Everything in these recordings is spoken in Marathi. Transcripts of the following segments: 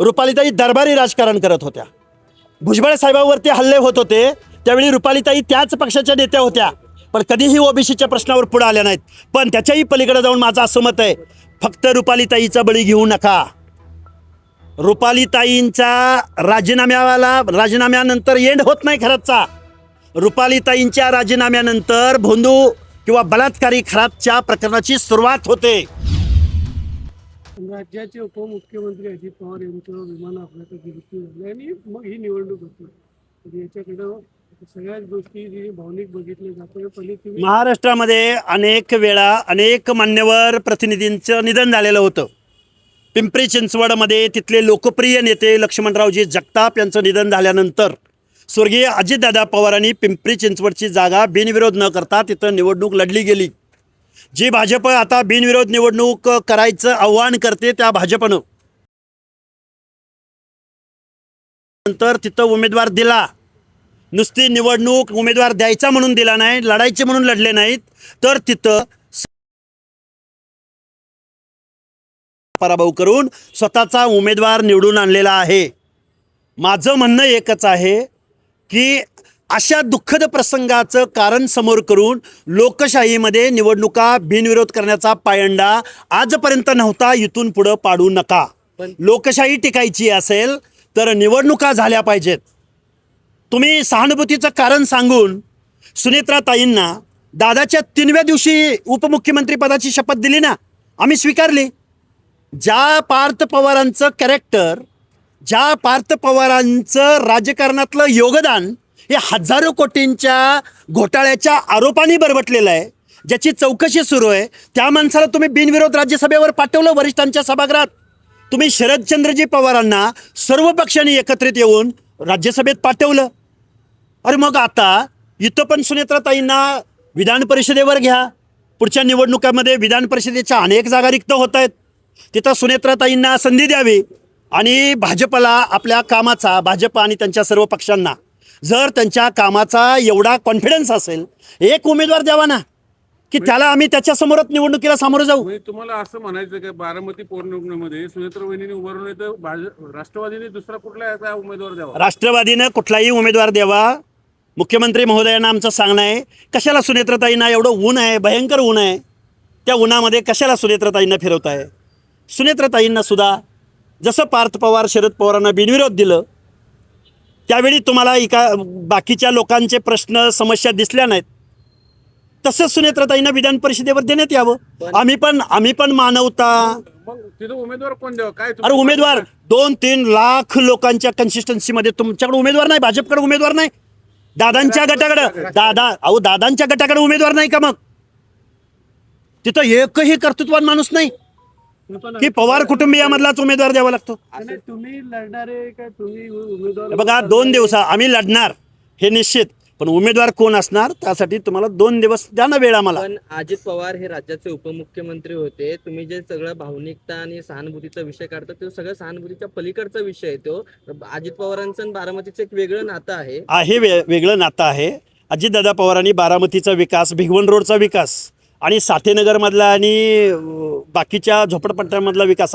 रुपालीताई दरबारी राजकारण करत होत्या. भुजबळ साहेबांवरती हल्ले होत होते त्यावेळी रुपालीताई त्याच पक्षाच्या नेत्या होत्या, पण कधीही ओबीसीच्या प्रश्नावर पुढे आल्या नाहीत. पण त्याच्याही पलीकडे जाऊन माझं असं मत आहे, फक्त रुपालीताईचा बळी घेऊ नका. रुपालीताईंचा राजीनाम्यानंतर एंड होत नाही खरंचचा. रुपालीताईंच्या राजीनाम्यानंतर भोंदू किंवा बलात्कारी खरातच्या प्रकरणाची सुरुवात होते. राज्याचे उपमुख्यमंत्री अजित पवार यांचं विमान अपघातात मृत्यू झाले आणि मग ही निवडणूक होती. तर याच्याकडं सगळ्याच गोष्टी जी भावनिक बघितल्या जातात. पहिले तुम्ही महाराष्ट्रामध्ये अनेक वेळा अनेक मान्यवर प्रतिनिधींचं निधन झालेलं होतं. पिंपरी चिंचवडमध्ये तिथले लोकप्रिय नेते लक्ष्मणरावजी जगताप यांचं निधन झाल्यानंतर स्वर्गीय अजितदादा पवारांनी पिंपरी चिंचवडची जागा बिनविरोध न करता तिथं निवडणूक लढली गेली. जी भाजप आता बिनविरोध निवडणूक करायचं आव्हान करते त्या भाजपनं नंतर तिथं उमेदवार दिला. नुसती निवडणूक उमेदवार द्यायचा म्हणून दिला नाही, लढायचे म्हणून लढले नाहीत, तर तिथं पराभव करून स्वतःचा उमेदवार निवडून आणलेला आहे. माझं म्हणणं एकच आहे की अशा दुःखद प्रसंगाचं कारण समोर करून लोकशाहीमध्ये निवडणुका बिनविरोध करण्याचा पायंडा आजपर्यंत नव्हता, इथून पुढं पाडू नका. लोकशाही टिकायची असेल तर निवडणुका झाल्या पाहिजेत. तुम्ही सहानुभूतीचं कारण सांगून सुनेत्राताईंना दादाच्या 3व्या दिवशी उपमुख्यमंत्री पदाची शपथ दिली ना, आम्ही स्वीकारली. ज्या पार्थ पवारांचं कॅरेक्टर, ज्या पार्थ पवारांचं राजकारणातलं योगदान हे हजारो कोटींच्या घोटाळ्याच्या आरोपांनी बरबटलेलं आहे, ज्याची चौकशी सुरू आहे, त्या माणसाला तुम्ही बिनविरोध राज्यसभेवर पाठवलं वरिष्ठांच्या सभागृहात. तुम्ही शरदचंद्रजी पवारांना सर्व पक्षांनी एकत्रित येऊन राज्यसभेत पाठवलं. अरे मग आता इथं पण सुनेत्राताईंना विधान परिषदेवर घ्या. पुढच्या निवडणुकामध्ये विधान परिषदेच्या अनेक जागा रिक्त होत आहेत, तिथं सुनेत्राताईंना संधी द्यावी. आणि भाजपला आपल्या कामाचा, भाजप आणि त्यांच्या सर्व पक्षांना जर त्यांच्या कामाचा एवढा कॉन्फिडन्स असेल, एक उमेदवार द्यावा ना, की त्याला आम्ही त्याच्यासमोरच निवडणुकीला सामोरं जाऊ. तुम्हाला असं म्हणायचं की बारामती पोटनिवडणुकीमध्ये सुनेत्र वहिनीने उभारून येतं, राष्ट्रवादीने दुसरा कुठला उमेदवार द्यावा? राष्ट्रवादीनं कुठलाही उमेदवार द्यावा. मुख्यमंत्री महोदयांना आमचं सांगणं आहे, कशाला सुनेत्राताईंना एवढं ऊन आहे, भयंकर ऊन आहे, त्या उन्हामध्ये कशाला सुनेत्राताईंना फिरवत आहे? सुनेत्राताईंना सुद्धा जसं पार्थ पवार शरद पवारांना बिनविरोध दिलं, त्यावेळी तुम्हाला बाकीच्या लोकांचे प्रश्न समस्या दिसल्या नाहीत, तसंच सुनेत्राताईंना विधान परिषदेवर देण्यात यावं. आम्ही पण मानवता. तिथं उमेदवार कोण द्यावा काय? अरे उमेदवार 2-3 लाख लोकांच्या कन्सिस्टन्सीमध्ये तुमच्याकडे उमेदवार नाही, भाजपकडे उमेदवार नाही, दादांच्या गटाकडे उमेदवार नाही का? मग तिथं एकही कर्तृत्वान माणूस नाही की पवार कुटुंबियामधलाच उमेदवार द्यावा लागतो. तुम्ही लढणारे का तुम्ही उमेदवार? बघा 2 दिवस आम्ही लढणार हे निश्चित, पण उमेदवार कोण असणार त्यासाठी तुम्हाला 2 दिवस द्या ना वेळ आम्हाला. पण अजित पवार हे राज्याचे उपमुख्यमंत्री होते. तुम्ही जे सगळं भावनिकता आणि सहानुभूतीचा विषय काढता तो सगळं सहानुभूतीच्या पलीकडचा विषय आहे. तो अजित पवारांचं आणि बारामतीचं एक वेगळं नातं आहे. वेगळं नातं आहे. अजितदादा पवारांनी बारामतीचा विकास, भिगवण रोडचा विकास आणि साठेनगरमधला आणि बाकीच्या झोपडपट्ट्यांमधला विकास,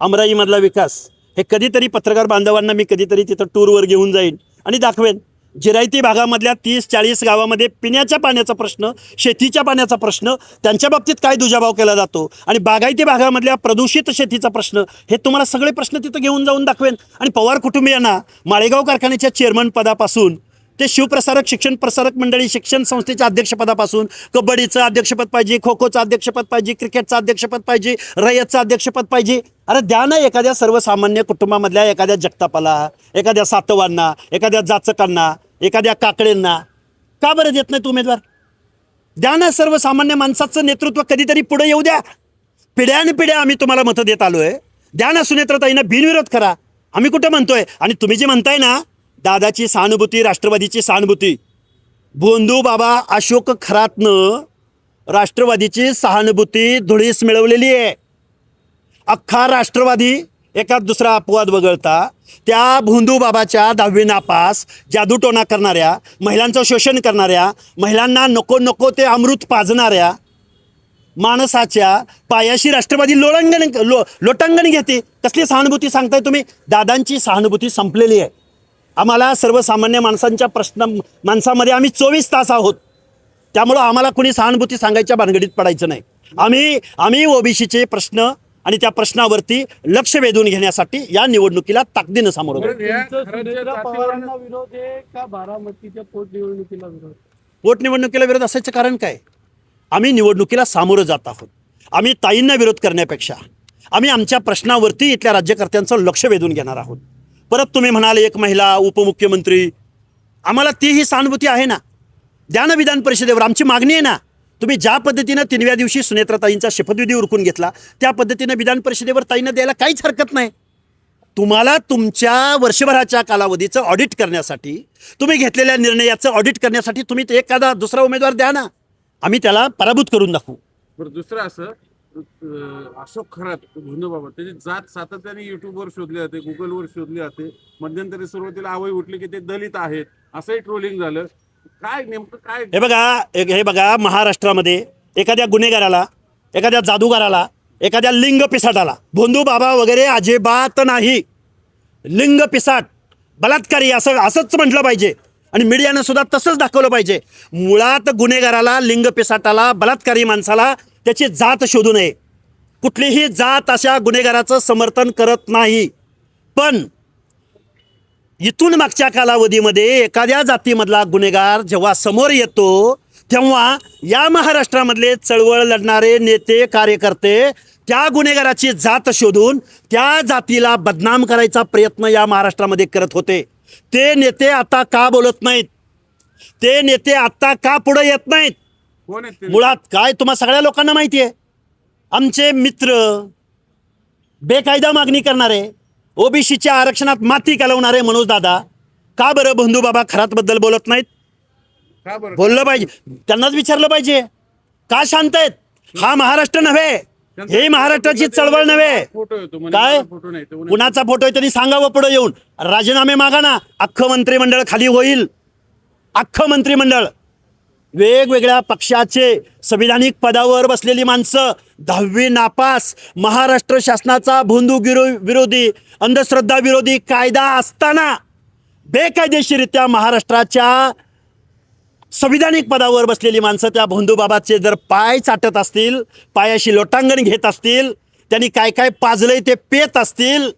अमराईमधला विकास, हे कधीतरी पत्रकार बांधवांना मी कधीतरी तिथं टूरवर घेऊन जाईन आणि दाखवेन. जिरायती भागामधल्या 30-40 गावामध्ये पिण्याच्या पाण्याचा प्रश्न, शेतीच्या पाण्याचा प्रश्न, त्यांच्या बाबतीत काय दुजाभाव केला जातो, आणि बागायती भागामधल्या प्रदूषित शेतीचा प्रश्न, हे तुम्हाला सगळे प्रश्न तिथं घेऊन जाऊन दाखवेन. आणि पवार कुटुंबियांना माळेगाव कारखान्याच्या चेअरमन पदापासून ते शिवप्रसारक शिक्षण प्रसारक मंडळी शिक्षण संस्थेच्या अध्यक्षपदापासून कबड्डीचं अध्यक्षपद पाहिजे, खो खोचं अध्यक्षपद पाहिजे, क्रिकेटचं अध्यक्षपद पाहिजे, रयतचं अध्यक्षपद पाहिजे. अरे द्या ना एखाद्या सर्वसामान्य कुटुंबामधल्या एखाद्या जगतापाला, एखाद्या सातवांना, एखाद्या जाचकांना, एखाद्या काकडेंना. का बरं देत नाही उमेदवार? द्या ना. सर्वसामान्य माणसाचं नेतृत्व कधीतरी पुढे येऊ द्या. पिढ्यानपिढ्या आम्ही तुम्हाला मतं देत आलोय. द्या ना सुनेत्राताईंना बिनविरोध करा. आम्ही कुठं म्हणतोय? आणि तुम्ही जे म्हणताय ना दादाची सहानुभूती, राष्ट्रवादीची सहानुभूती, भोंदू बाबा अशोक खरातनं राष्ट्रवादीची सहानुभूती धुळीस मिळवलेली आहे. अख्खा राष्ट्रवादी एका दुसरा अपवाद वगळता त्या भोंदू बाबाच्या 10वी नापास, जादूटोणा करणाऱ्या, महिलांचं शोषण करणाऱ्या, महिलांना नको नको ते अमृत पाजणाऱ्या, माणसाच्या पायाशी राष्ट्रवादी लोटांगण घेते. कसली सहानुभूती सांगताय तुम्ही? दादांची सहानुभूती संपलेली आहे. आम्हाला सर्वसामान्य माणसामध्ये आम्ही 24 तास आहोत. त्यामुळं आम्हाला कुणी सहानुभूती सांगायच्या भानगडीत पडायचं नाही. आम्ही ओबीसीचे प्रश्न आणि त्या प्रश्नावरती लक्ष वेधून घेण्यासाठी या निवडणुकीला ताकदीनं सामोरं जाऊ. बरं, या तुमचं खरं ज्या सुनेत्रा जातीवर- पवारांना विरोध आहे का बारामतीच्या पोटनिवडणुकीला विरोध? पोटनिवडणुकीला विरोध असायचं कारण काय? आम्ही निवडणुकीला सामोरं जात आहोत. आम्ही ताईंना विरोध करण्यापेक्षा आम्ही आमच्या प्रश्नावरती इथल्या राज्यकर्त्यांचं लक्ष वेधून घेणार आहोत. परत तुम्ही म्हणाल एक महिला उपमुख्यमंत्री, आम्हाला तीही सहानुभूती आहे ना. द्या ना विधान परिषदेवर, आमची मागणी आहे ना. तुम्ही ज्या पद्धतीनं 3व्या दिवशी सुनेत्राताईंचा शपथविधी उरकून घेतला त्या पद्धतीनं विधान परिषदेवर ताईंना द्यायला काहीच हरकत नाही. तुम्हाला तुमच्या वर्षभराच्या कालावधीचं ऑडिट करण्यासाठी, तुम्ही घेतलेल्या निर्णयाचं ऑडिट करण्यासाठी तुम्ही ते एखादा दुसरा उमेदवार द्या ना. आम्ही त्याला पराभूत करून दाखवू. बरं, दुसरं असं अशोक खरात भोंदूबाबा त्याची जात सातत्याने युट्यूबवर शोधली जाते, गुगलवर शोधली जाते. मध्यंतरी सुरुवातीला आवई उठली की ते दलित आहेत असंही ट्रोलिंग झालं. काय नेमकं काय? हे बघा महाराष्ट्रामध्ये एखाद्या गुन्हेगाराला, एखाद्या जादूगाराला, एखाद्या लिंग पिसाटाला भोंदू बाबा वगैरे अजिबात नाही. लिंग पिसाट, बलात्कारी असंच म्हटलं पाहिजे आणि मीडियानं सुद्धा तसंच दाखवलं पाहिजे. मुळात गुन्हेगाराला, लिंग पिसाटाला, बलात्कारी माणसाला त्याची जात शोधू नये. कुठलीही जात अशा गुन्हेगाराचं समर्थन करत नाही. पण इथून मागच्या कालावधीमध्ये एखाद्या जातीमधला गुन्हेगार जेव्हा समोर येतो तेव्हा या महाराष्ट्रामधले चळवळ लढणारे नेते, कार्यकर्ते त्या गुन्हेगाराची जात शोधून त्या जातीला बदनाम करायचा प्रयत्न या महाराष्ट्रामध्ये करत होते. ते नेते आता का बोलत नाहीत? ते नेते आता का पुढे येत नाहीत? कोण आहेत ते? मुळात काय तुम्हा सगळ्या लोकांना माहिती आहे. आमचे मित्र, बेकायदा मागणी करणारे, ओबीसीच्या आरक्षणात माती घालवणारे मनोज दादा का बरं भोंदू बाबा खरातबद्दल बोलत नाहीत? का बरं? बोललं पाहिजे, त्यांनाच विचारलं पाहिजे. का शांत आहेत? हा महाराष्ट्र नव्हे, हे महाराष्ट्राची चळवळ नव्हे. फोटो येतो म्हणे, काय? माझा फोटो नाही तो म्हणे. कुणाचा फोटो आहे त्यांनी सांगावं पुढे येऊन. राजीनामे मागा ना, अख्खं मंत्रिमंडळ खाली होईल. अख्खं मंत्रिमंडळ, वेगवेगळ्या पक्षाचे संविधानिक पदावर बसलेली माणसं, 10वी नापास, महाराष्ट्र शासनाचा भोंदू विरोधी, अंधश्रद्धा विरोधी कायदा असताना बेकायदेशीरित्या महाराष्ट्राच्या संविधानिक पदावर बसलेली माणसं त्या भोंदूबाबाचे जर पाय चाटत असतील, पायाशी लोटांगण घेत असतील, त्यांनी काय काय पाजलंय ते पेत असतील,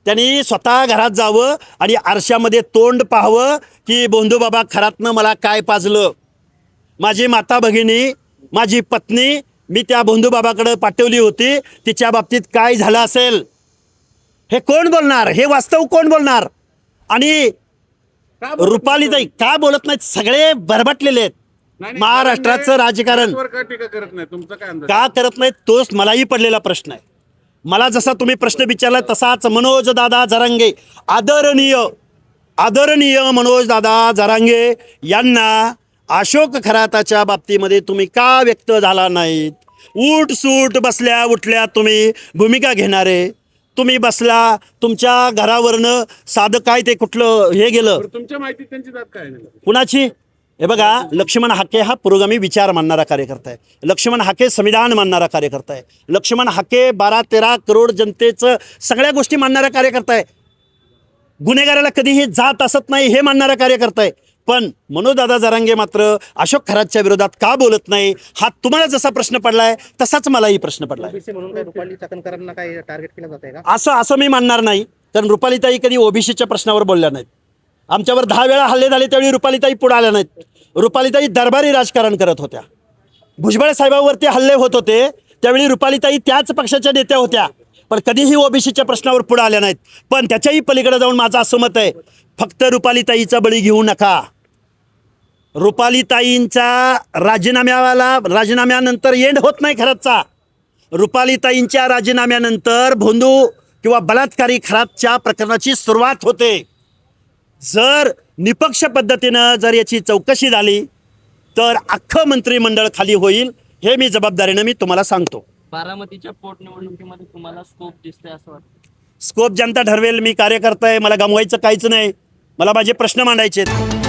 त्यांनी स्वतः घरात जावं आणि आरशामध्ये तोंड पाहावं की भोंदूबाबा खरातनं मला काय पाजलं. माझी माता भगिनी, माझी पत्नी मी त्या भोंदूबाबाकडे पाठवली होती, तिच्या बाबतीत काय झालं असेल हे कोण बोलणार? हे वास्तव कोण बोलणार? आणि का बोलत रुपालीताई का बोलत नाहीत? सगळे भरभटलेले आहेत. नाही, महाराष्ट्राचं राजकारण जातीवर का टीका करत नाही? तुमचा काय अंदाज? का करत नाहीत तोच मलाही पडलेला प्रश्न आहे. मला जसा तुम्ही प्रश्न विचारला तसाच मनोज दादा जरांगे, आदरणीय मनोज दादा जरांगे यांना अशोक खराताच्या बाबतीमध्ये तुम्ही का व्यक्त झाला नाहीत? उठ सूट बसल्या उठल्या तुम्ही भूमिका घेणारे, तुम्ही बसला, तुमच्या घरावरनं साधं काय ते कुठलं हे गेलं. बरं, तुमच्या माहितीत त्यांची जात काय आहे? कुणाची? हे बघा, लक्ष्मण हाके हा पुरोगामी विचार मानणारा कार्यकर्ता आहे. लक्ष्मण हाके संविधान मानणारा कार्यकर्ता आहे. लक्ष्मण हाके 12-13 करोड जनतेचं सगळ्या गोष्टी मानणारा कार्यकर्ता आहे. गुन्हेगाराला कधीही जात असत नाही हे मानणारा कार्यकर्ता आहे. पण मनोजदादा जरांगे मात्र अशोक खरातच्या विरोधात का बोलत नाही? हा तुम्हाला जसा प्रश्न पडलाय तसाच मलाही प्रश्न पडलाय. म्हणून काय रुपाली चाकणकरांना काय टार्गेट केलं जात आहे का? असं मी मानणार नाही, कारण रुपालीताई कधी ओबीसीच्या प्रश्नावर बोलल्या नाहीत. आमच्यावर 10 वेळा हल्ले झाले त्यावेळी रुपालीताई पुढे आल्या नाहीत. रुपालीताई दरबारी राजकारण करत होत्या. भुजबळ साहेबांवरती हल्ले होत होते त्यावेळी रुपालीताई त्याच पक्षाच्या नेत्या होत्या, पण कधीही ओबीसीच्या प्रश्नावर पुढे आल्या नाहीत. पण त्याच्याही पलीकडे जाऊन माझं असं मत आहे, फक्त रुपालीताईचा बळी घेऊ नका. रुपालीताईंचा राजीनाम्यानंतर एंड होत नाही खरातचा. रुपालीताईंच्या राजीनाम्यानंतर भोंदू किंवा बलात्कारी खरातच्या प्रकरणाची सुरुवात होते. जर निपक्ष पद्धतीनं जर याची चौकशी झाली तर अख्खं मंत्रिमंडळ खाली होईल, हे मी जबाबदारीनं मी तुम्हाला सांगतो. बारामतीच्या पोटनिवडणुकीमध्ये तुम्हाला स्कोप दिसतंय असं वाटतं? स्कोप जनता ठरवेल. मी कार्यकर्ता आहे, मला गमवायचं काहीच नाही. मला माझे प्रश्न मांडायचे आहेत.